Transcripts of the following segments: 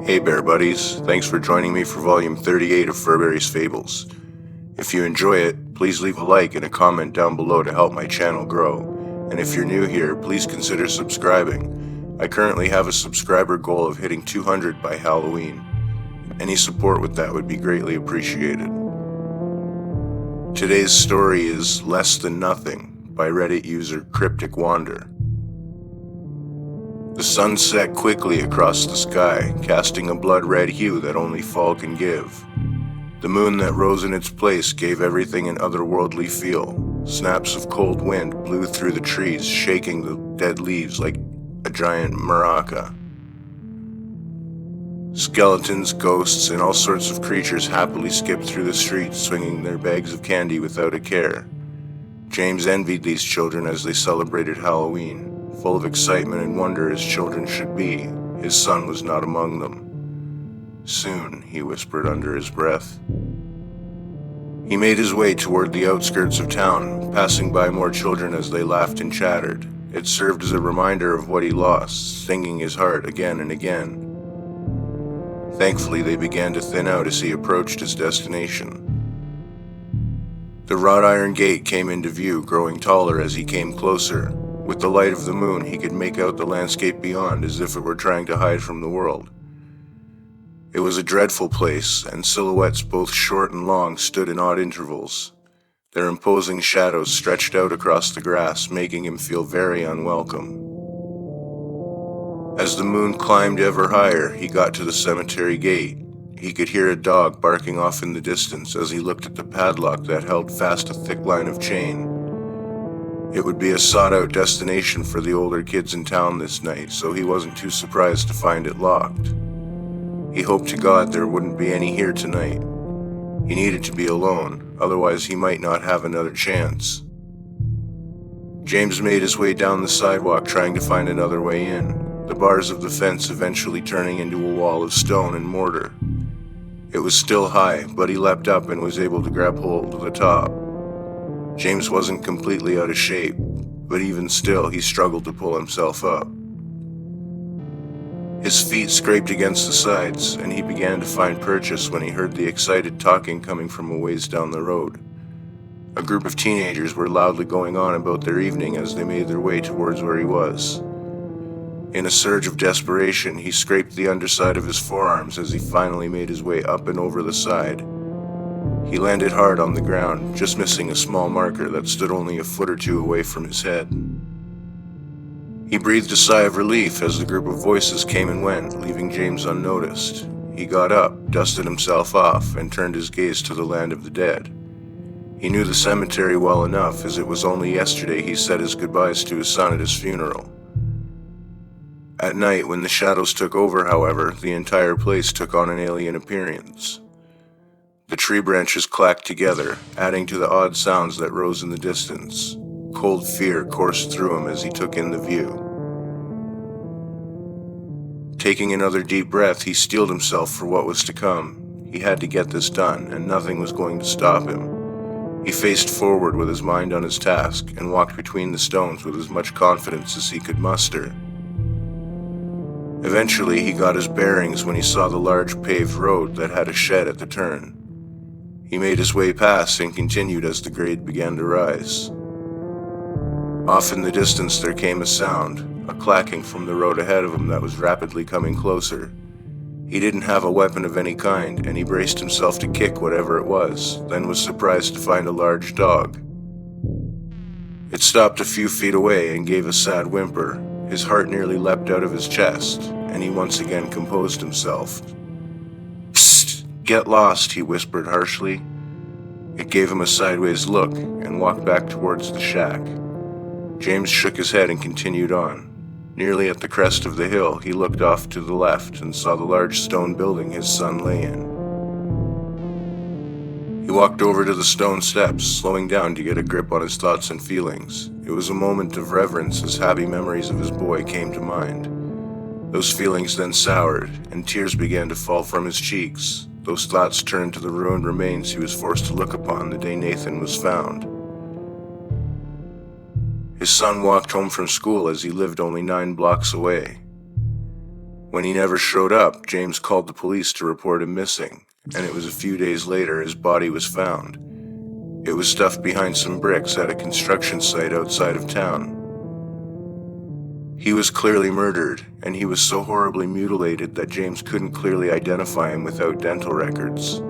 Hey Bear Buddies, thanks for joining me for volume 38 of Furberries Fables. If you enjoy it, please leave a like and a comment down below to help my channel grow. And if you're new here, please consider subscribing. I currently have a subscriber goal of hitting 200 by Halloween. Any support with that would be greatly appreciated. Today's story is Less Than Nothing by Reddit user crypticwander. The sun set quickly across the sky, casting a blood-red hue that only fall can give. The moon that rose in its place gave everything an otherworldly feel. Snaps of cold wind blew through the trees, shaking the dead leaves like a giant maraca. Skeletons, ghosts, and all sorts of creatures happily skipped through the streets, swinging their bags of candy without a care. James envied these children as they celebrated Halloween. Full of excitement and wonder as children should be, his son was not among them. Soon, he whispered under his breath. He made his way toward the outskirts of town, passing by more children as they laughed and chattered. It served as a reminder of what he lost, stinging his heart again and again. Thankfully, they began to thin out as he approached his destination. The wrought iron gate came into view, growing taller as he came closer. With the light of the moon, he could make out the landscape beyond as if it were trying to hide from the world. It was a dreadful place, and silhouettes both short and long stood in odd intervals. Their imposing shadows stretched out across the grass, making him feel very unwelcome. As the moon climbed ever higher, he got to the cemetery gate. He could hear a dog barking off in the distance as he looked at the padlock that held fast a thick line of chain. It would be a sought-out destination for the older kids in town this night, so he wasn't too surprised to find it locked. He hoped to God there wouldn't be any here tonight. He needed to be alone, otherwise he might not have another chance. James made his way down the sidewalk trying to find another way in, the bars of the fence eventually turning into a wall of stone and mortar. It was still high, but he leapt up and was able to grab hold of the top. James wasn't completely out of shape, but even still, he struggled to pull himself up. His feet scraped against the sides, and he began to find purchase when he heard the excited talking coming from a ways down the road. A group of teenagers were loudly going on about their evening as they made their way towards where he was. In a surge of desperation, he scraped the underside of his forearms as he finally made his way up and over the side. He landed hard on the ground, just missing a small marker that stood only a foot or two away from his head. He breathed a sigh of relief as the group of voices came and went, leaving James unnoticed. He got up, dusted himself off, and turned his gaze to the land of the dead. He knew the cemetery well enough, as it was only yesterday he said his goodbyes to his son at his funeral. At night, when the shadows took over, however, the entire place took on an alien appearance. The tree branches clacked together, adding to the odd sounds that rose in the distance. Cold fear coursed through him as he took in the view. Taking another deep breath, he steeled himself for what was to come. He had to get this done, and nothing was going to stop him. He faced forward with his mind on his task, and walked between the stones with as much confidence as he could muster. Eventually, he got his bearings when he saw the large paved road that had a shed at the turn. He made his way past and continued as the grade began to rise. Off in the distance there came a sound, a clacking from the road ahead of him that was rapidly coming closer. He didn't have a weapon of any kind, and he braced himself to kick whatever it was, then was surprised to find a large dog. It stopped a few feet away and gave a sad whimper. His heart nearly leapt out of his chest, and he once again composed himself. "Get lost," he whispered harshly. It gave him a sideways look and walked back towards the shack. James shook his head and continued on. Nearly at the crest of the hill, he looked off to the left and saw the large stone building his son lay in. He walked over to the stone steps, slowing down to get a grip on his thoughts and feelings. It was a moment of reverence as happy memories of his boy came to mind. Those feelings then soured, and tears began to fall from his cheeks. Those thoughts turned to the ruined remains he was forced to look upon the day Nathan was found. His son walked home from school as he lived only 9 blocks away. When he never showed up, James called the police to report him missing, and it was a few days later his body was found. It was stuffed behind some bricks at a construction site outside of town. He was clearly murdered, and he was so horribly mutilated that James couldn't clearly identify him without dental records.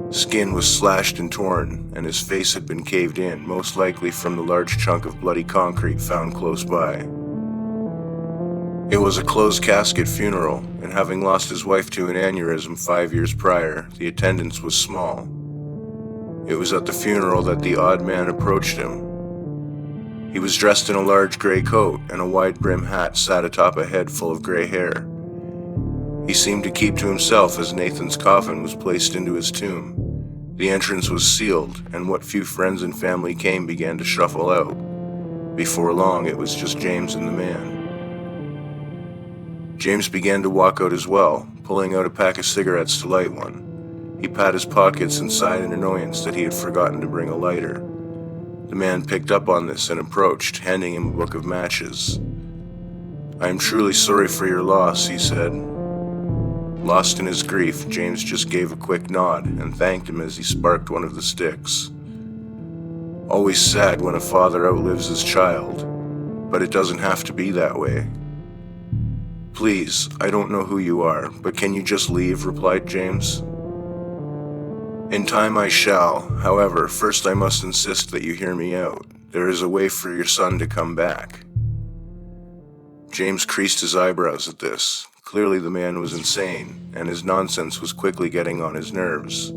Skin was slashed and torn, and his face had been caved in, most likely from the large chunk of bloody concrete found close by. It was a closed casket funeral, and having lost his wife to an aneurysm 5 years prior, the attendance was small. It was at the funeral that the odd man approached him. He was dressed in a large gray coat, and a wide-brim hat sat atop a head full of gray hair. He seemed to keep to himself as Nathan's coffin was placed into his tomb. The entrance was sealed, and what few friends and family came began to shuffle out. Before long, it was just James and the man. James began to walk out as well, pulling out a pack of cigarettes to light one. He pat his pockets and sighed in annoyance that he had forgotten to bring a lighter. The man picked up on this and approached, handing him a book of matches. "I am truly sorry for your loss," he said. Lost in his grief, James just gave a quick nod and thanked him as he sparked one of the sticks. Always sad when a father outlives his child, but it doesn't have to be that way. "Please, I don't know who you are, but can you just leave?" replied James. "In time I shall. However, first I must insist that you hear me out. There is a way for your son to come back." James creased his eyebrows at this. Clearly the man was insane, and his nonsense was quickly getting on his nerves.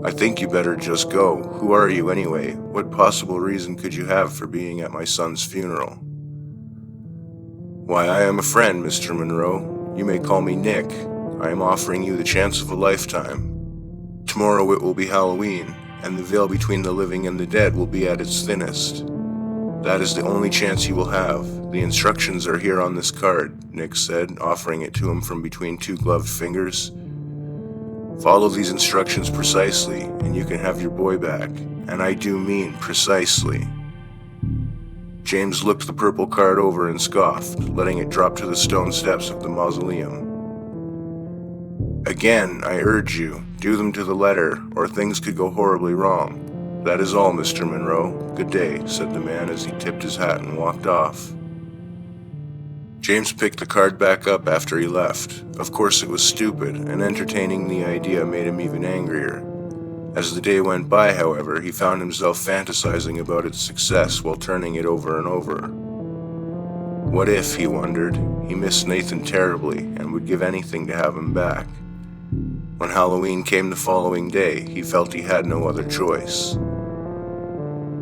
"I think you better just go. Who are you anyway? What possible reason could you have for being at my son's funeral?" "Why, I am a friend, Mr. Monroe. You may call me Nick. I am offering you the chance of a lifetime. Tomorrow it will be Halloween, and the veil between the living and the dead will be at its thinnest. That is the only chance you will have. The instructions are here on this card," Nick said, offering it to him from between two gloved fingers. "Follow these instructions precisely, and you can have your boy back. And I do mean precisely." James looked the purple card over and scoffed, letting it drop to the stone steps of the mausoleum. "Again, I urge you, do them to the letter, or things could go horribly wrong. That is all, Mr. Monroe. Good day," said the man as he tipped his hat and walked off. James picked the card back up after he left. Of course it was stupid, and entertaining the idea made him even angrier. As the day went by, however, he found himself fantasizing about its success while turning it over and over. What if, he wondered, he missed Nathan terribly and would give anything to have him back? When Halloween came the following day, he felt he had no other choice.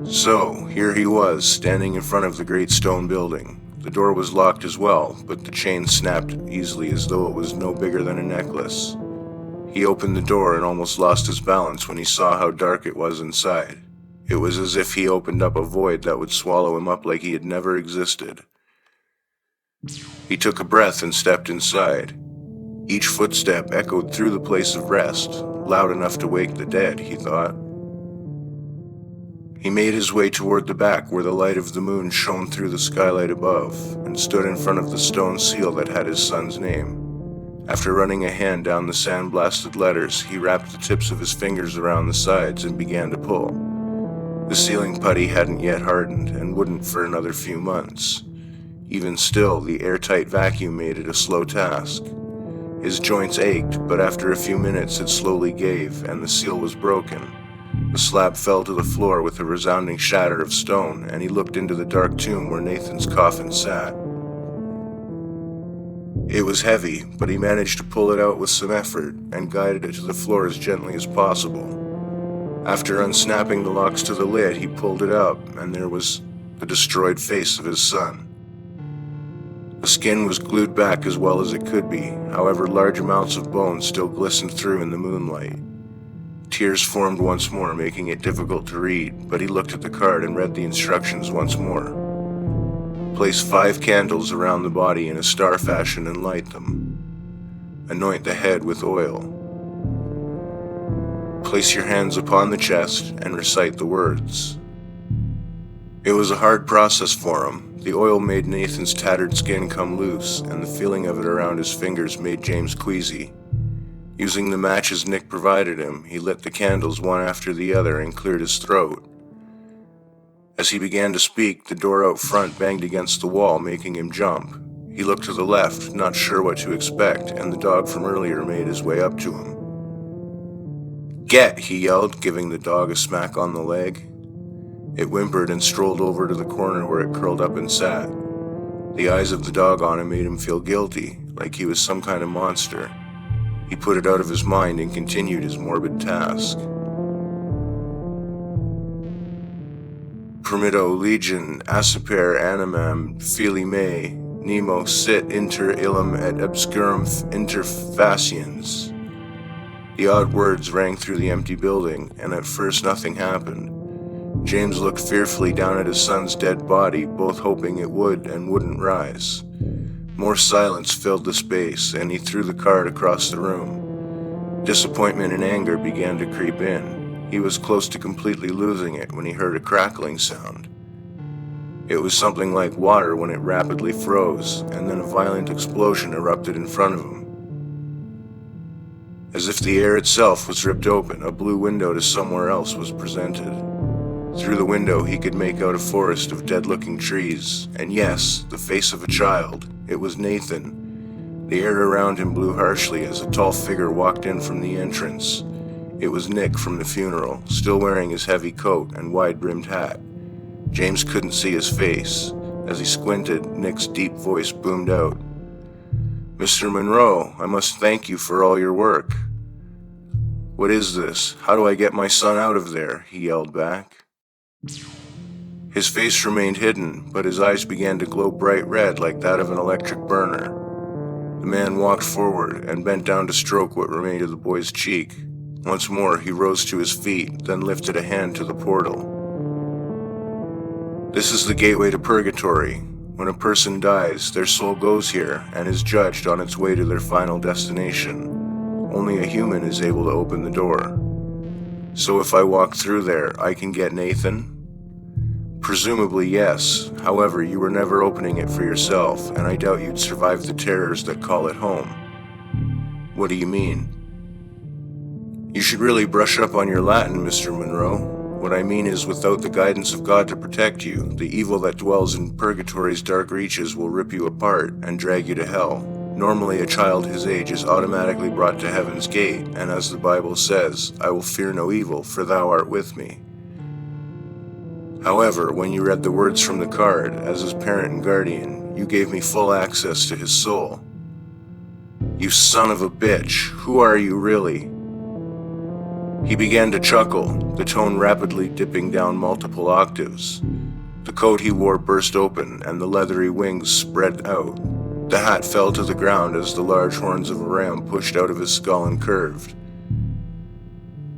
So, here he was, standing in front of the great stone building. The door was locked as well, but the chain snapped easily as though it was no bigger than a necklace. He opened the door and almost lost his balance when he saw how dark it was inside. It was as if he opened up a void that would swallow him up like he had never existed. He took a breath and stepped inside. Each footstep echoed through the place of rest, loud enough to wake the dead, he thought. He made his way toward the back where the light of the moon shone through the skylight above, and stood in front of the stone seal that had his son's name. After running a hand down the sandblasted letters, he wrapped the tips of his fingers around the sides and began to pull. The sealing putty hadn't yet hardened, and wouldn't for another few months. Even still, the airtight vacuum made it a slow task. His joints ached, but after a few minutes it slowly gave, and the seal was broken. The slab fell to the floor with a resounding shatter of stone, and he looked into the dark tomb where Nathan's coffin sat. It was heavy, but he managed to pull it out with some effort, and guided it to the floor as gently as possible. After unsnapping the locks to the lid, he pulled it up, and there was the destroyed face of his son. The skin was glued back as well as it could be, however large amounts of bone still glistened through in the moonlight. Tears formed once more, making it difficult to read, but he looked at the card and read the instructions once more. Place 5 candles around the body in a star fashion and light them. Anoint the head with oil. Place your hands upon the chest and recite the words. It was a hard process for him. The oil made Nathan's tattered skin come loose, and the feeling of it around his fingers made James queasy. Using the matches Nick provided him, he lit the candles one after the other and cleared his throat. As he began to speak, the door out front banged against the wall, making him jump. He looked to the left, not sure what to expect, and the dog from earlier made his way up to him. "Get!" he yelled, giving the dog a smack on the leg. It whimpered and strolled over to the corner where it curled up and sat. The eyes of the dog on him made him feel guilty, like he was some kind of monster. He put it out of his mind and continued his morbid task. Permitto Legion, aciper animam, fili me, nemo sit inter illum et obscurum interfaciens. The odd words rang through the empty building, and at first nothing happened. James looked fearfully down at his son's dead body, both hoping it would and wouldn't rise. More silence filled the space, and he threw the card across the room. Disappointment and anger began to creep in. He was close to completely losing it when he heard a crackling sound. It was something like water when it rapidly froze, and then a violent explosion erupted in front of him. As if the air itself was ripped open, a blue window to somewhere else was presented. Through the window he could make out a forest of dead-looking trees, and yes, the face of a child. It was Nathan. The air around him blew harshly as a tall figure walked in from the entrance. It was Nick from the funeral, still wearing his heavy coat and wide-brimmed hat. James couldn't see his face. As he squinted, Nick's deep voice boomed out. "Mr. Monroe, I must thank you for all your work." "What is this? How do I get my son out of there?" he yelled back. His face remained hidden, but his eyes began to glow bright red like that of an electric burner. The man walked forward and bent down to stroke what remained of the boy's cheek. Once more he rose to his feet, then lifted a hand to the portal. "This is the gateway to Purgatory. When a person dies, their soul goes here and is judged on its way to their final destination. Only a human is able to open the door. So if I walk through there, I can get Nathan?" "Presumably, yes. However, you were never opening it for yourself, and I doubt you'd survive the terrors that call it home." "What do you mean?" "You should really brush up on your Latin, Mr. Monroe. What I mean is, without the guidance of God to protect you, the evil that dwells in Purgatory's dark reaches will rip you apart and drag you to hell. Normally, a child his age is automatically brought to heaven's gate, and as the Bible says, I will fear no evil, for thou art with me. However, when you read the words from the card, as his parent and guardian, you gave me full access to his soul." "You son of a bitch, who are you really?" He began to chuckle, the tone rapidly dipping down multiple octaves. The coat he wore burst open, and the leathery wings spread out. The hat fell to the ground as the large horns of a ram pushed out of his skull and curved.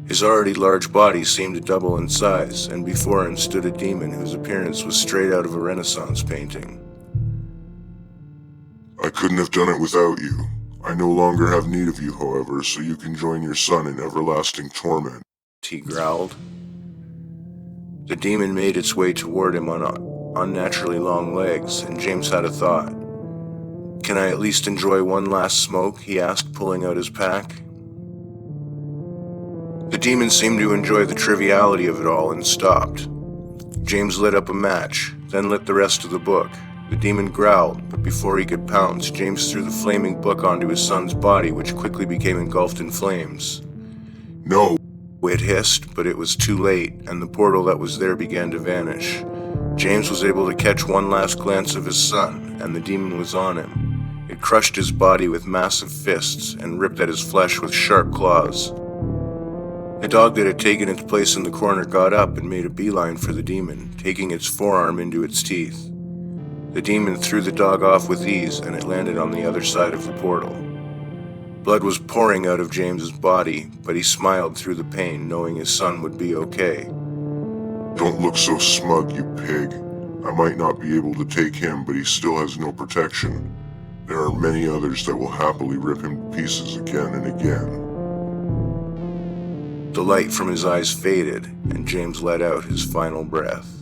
His already large body seemed to double in size, and before him stood a demon whose appearance was straight out of a Renaissance painting. "I couldn't have done it without you. I no longer have need of you, however, so you can join your son in everlasting torment," he growled. The demon made its way toward him on unnaturally long legs, and James had a thought. "Can I at least enjoy one last smoke?" he asked, pulling out his pack. The demon seemed to enjoy the triviality of it all and stopped. James lit up a match, then lit the rest of the book. The demon growled, but before he could pounce, James threw the flaming book onto his son's body, which quickly became engulfed in flames. "No!" It hissed, but it was too late, and the portal that was there began to vanish. James was able to catch one last glance of his son, and the demon was on him. It crushed his body with massive fists and ripped at his flesh with sharp claws. The dog that had taken its place in the corner got up and made a beeline for the demon, taking its forearm into its teeth. The demon threw the dog off with ease, and it landed on the other side of the portal. Blood was pouring out of James's body, but he smiled through the pain, knowing his son would be okay. "Don't look so smug, you pig. I might not be able to take him, but he still has no protection. There are many others that will happily rip him to pieces again and again." The light from his eyes faded, and James let out his final breath.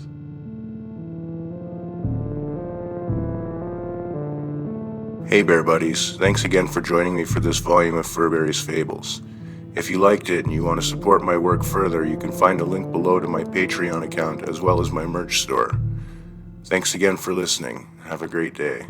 Hey Bear Buddies, thanks again for joining me for this volume of Furberries Fables. If you liked it and you want to support my work further, you can find a link below to my Patreon account as well as my merch store. Thanks again for listening. Have a great day.